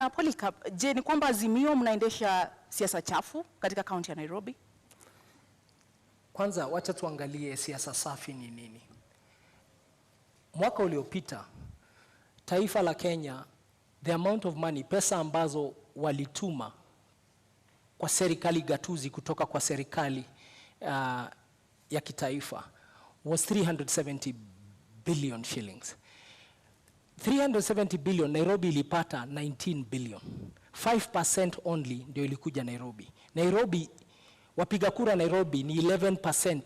Polycarp, je, ni kwamba Azimio mnaendesha siasa chafu katika kaunti ya Nairobi? Kwanza wacha tuangalie siasa safi ni nini. Mwaka uliopita taifa la Kenya, the amount of money, pesa ambazo walituma kwa serikali gatuzi kutoka kwa serikali ya kitaifa was 370 billion shillings. 370 billion, Nairobi ilipata 19 billion. 5% only ndio ilikuja Nairobi. Nairobi, wapiga kura Nairobi ni 11%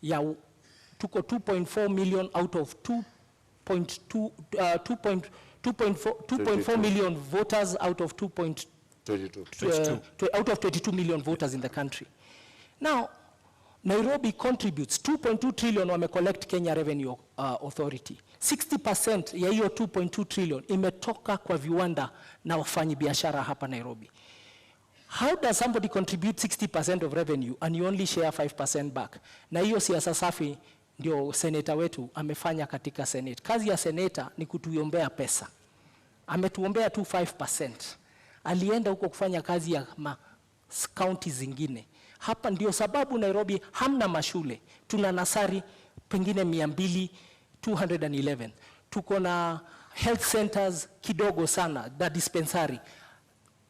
ya tuko 2.4 million out of 2.4 million voters out of 22 million voters in the country. Now, Nairobi contributes 2.2 trillion wame collect Kenya Revenue Authority. 60% ya hiyo 2.2 trillion imetoka kwa viwanda na wafanyi biashara hapa Nairobi. How does somebody contribute 60% of revenue and you only share 5% back? Na hiyo siasa safi ndio senator wetu amefanya katika Senate. Kazi ya senator ni kutuombea pesa. Ametuombea tu 5%. Alienda huko kufanya kazi ya county zingine. Hapa ndio sababu Nairobi hamna mashule. Tuna nasari pengine 211. Tuko na health centers kidogo sana, da dispensary.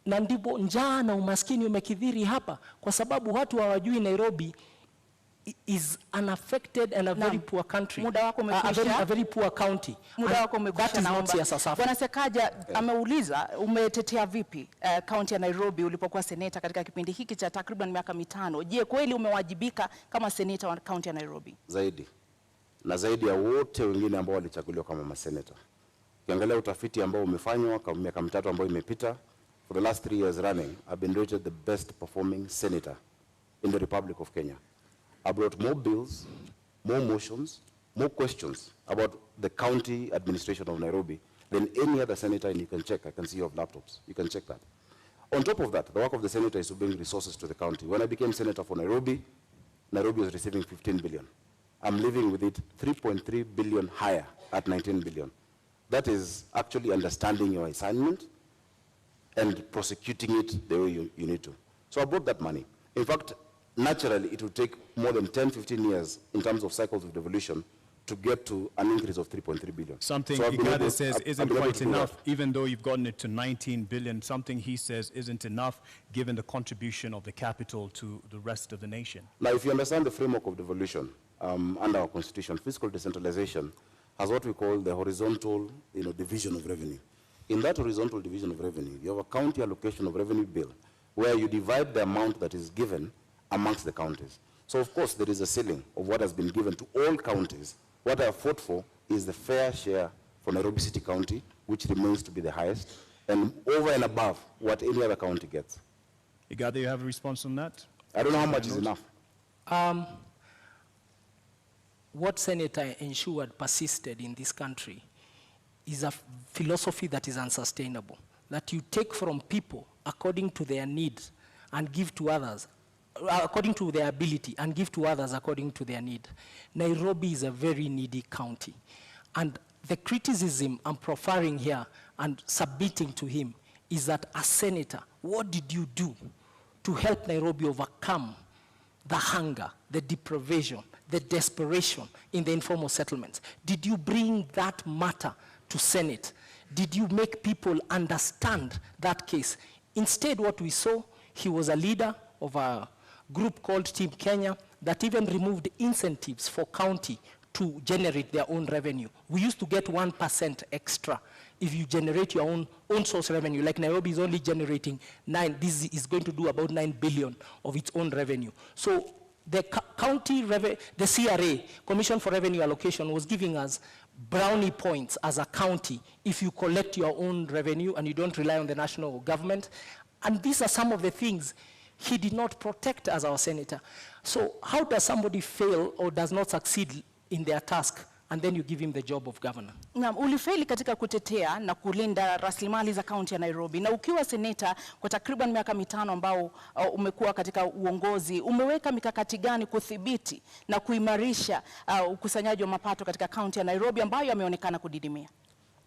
Na ndipo njaa na umaskini umekithiri hapa kwa sababu watu hawajui Nairobi is unaffected and a very poor country. Muda wako umekwisha. A very poor county. Muda wako umekwisha na Bwana Sakaja ameuliza umetetea vipi county ya Nairobi ulipokuwa senator katika kipindi hiki cha takriban miaka 5. Je, kweli umewajibika kama senator wa county ya Nairobi? Zaidi. Na zaidi ya wote wengine ambao walichaguliwa kama masenator. Ukiangalia utafiti ambao umefanywa kwa miaka 3 ambayo imepita, for the last 3 years running, I've been rated the best performing senator in the Republic of Kenya. I brought more bills, more motions, more questions about the county administration of Nairobi than any other senator, and you can check. I can see you have laptops. You can check that. On top of that, the work of the senator is to bring resources to the county. When I became senator for Nairobi, Nairobi was receiving 15 billion. I'm living with it 3.3 billion higher at 19 billion. That is actually understanding your assignment and prosecuting it the way you need to. So I brought that money. In fact, naturally, it would take more than 10-15 years in terms of cycles of devolution to get to an increase of 3.3 billion. Something Igade says isn't quite enough, even though you've gotten it to 19 billion. Something he says isn't enough, given the contribution of the capital to the rest of the nation. Now, if you understand the framework of devolution under our constitution, fiscal decentralization has what we call the horizontal division of revenue. In that horizontal division of revenue, you have a county allocation of revenue bill, where you divide the amount that is given amongst the counties. So of course there is a ceiling of what has been given to all counties. What I have fought for is the fair share for Nairobi City County, which remains to be the highest, and over and above what any other county gets. Igade, you have a response on that? I don't know how much is enough. What Senator ensured persisted in this country is a philosophy that is unsustainable. That you take from people according to their needs and give to others according to their ability and give to others according to their need. Nairobi is a very needy county. And the criticism I'm proffering here and submitting to him is that as senator, what did you do to help Nairobi overcome the hunger, the deprivation, the desperation in the informal settlements? Did you bring that matter to Senate? Did you make people understand that case? Instead, what we saw, he was a leader of a group called Team Kenya that even removed incentives for county to generate their own revenue. We used to get 1% extra if you generate your own source revenue. Like Nairobi is only generating this is going to do about 9 billion of its own revenue. So the county, the CRA, Commission for Revenue Allocation, was giving us brownie points as a county if you collect your own revenue and you don't rely on the national government. And these are some of the things he did not protect as our senator. So how does somebody fail or does not succeed in their task and then you give him the job of governor? Na ulifeli katika kutetea na kulinda rasilimali za kaunti ya Nairobi. Na ukiwa seneta kwa takriban miaka 5 ambao umekuwa katika uongozi, umeweka mikakati gani kudhibiti na kuimarisha ukusanyaji wa mapato katika kaunti ya Nairobi ambayo yameonekana kudidimia?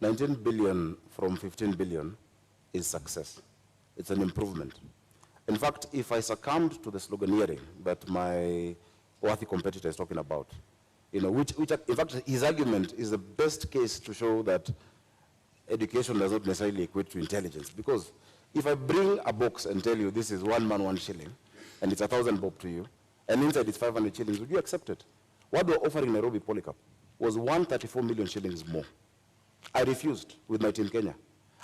19 billion from 15 billion is success. It's an improvement. In fact, if I succumbed to the sloganeering that my worthy competitor is talking about, you know, which in fact, his argument is the best case to show that education does not necessarily equate to intelligence. Because if I bring a box and tell you this is 1 man, 1 shilling, and it's 1,000 bob to you, and inside it's 500 shillings, would you accept it? What they were offering Nairobi Polycarp was 134 million shillings more. I refused with my team Kenya.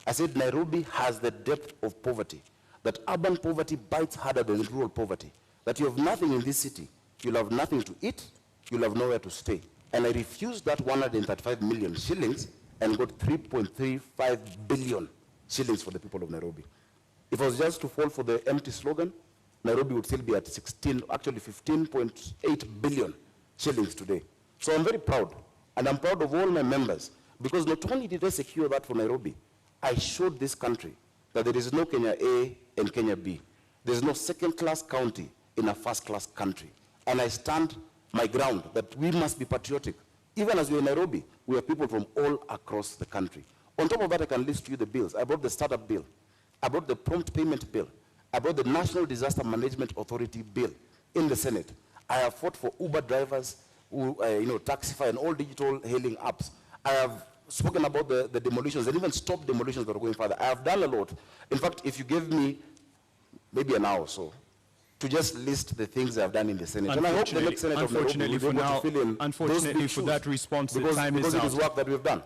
I said Nairobi has the depth of poverty, that urban poverty bites harder than rural poverty, that you have nothing in this city, you'll have nothing to eat, you'll have nowhere to stay. And I refused that 135 million shillings and got 3.35 billion shillings for the people of Nairobi. If I was just to fall for the empty slogan, Nairobi would still be at 15.8 billion shillings today. So I'm very proud, and I'm proud of all my members, because not only did I secure that for Nairobi, I showed this country that there is no Kenya A and Kenya B. There's no second-class county in a first-class country. And I stand my ground that we must be patriotic. Even as we're in Nairobi, we have people from all across the country. On top of that, I can list to you the bills. I brought the startup bill. I brought the prompt payment bill. I brought the National Disaster Management Authority bill in the Senate. I have fought for Uber drivers, who, Taxify and all digital hailing apps. I have spoken about the demolitions and even stopped demolitions that are going further. I have done a lot. In fact, if you give me maybe an hour or so to just list the things I've done in the Senate, and I hope the next Senate of Nairobi will be able to fill in unfortunately those big for that response, because time is it out. is work that we've done.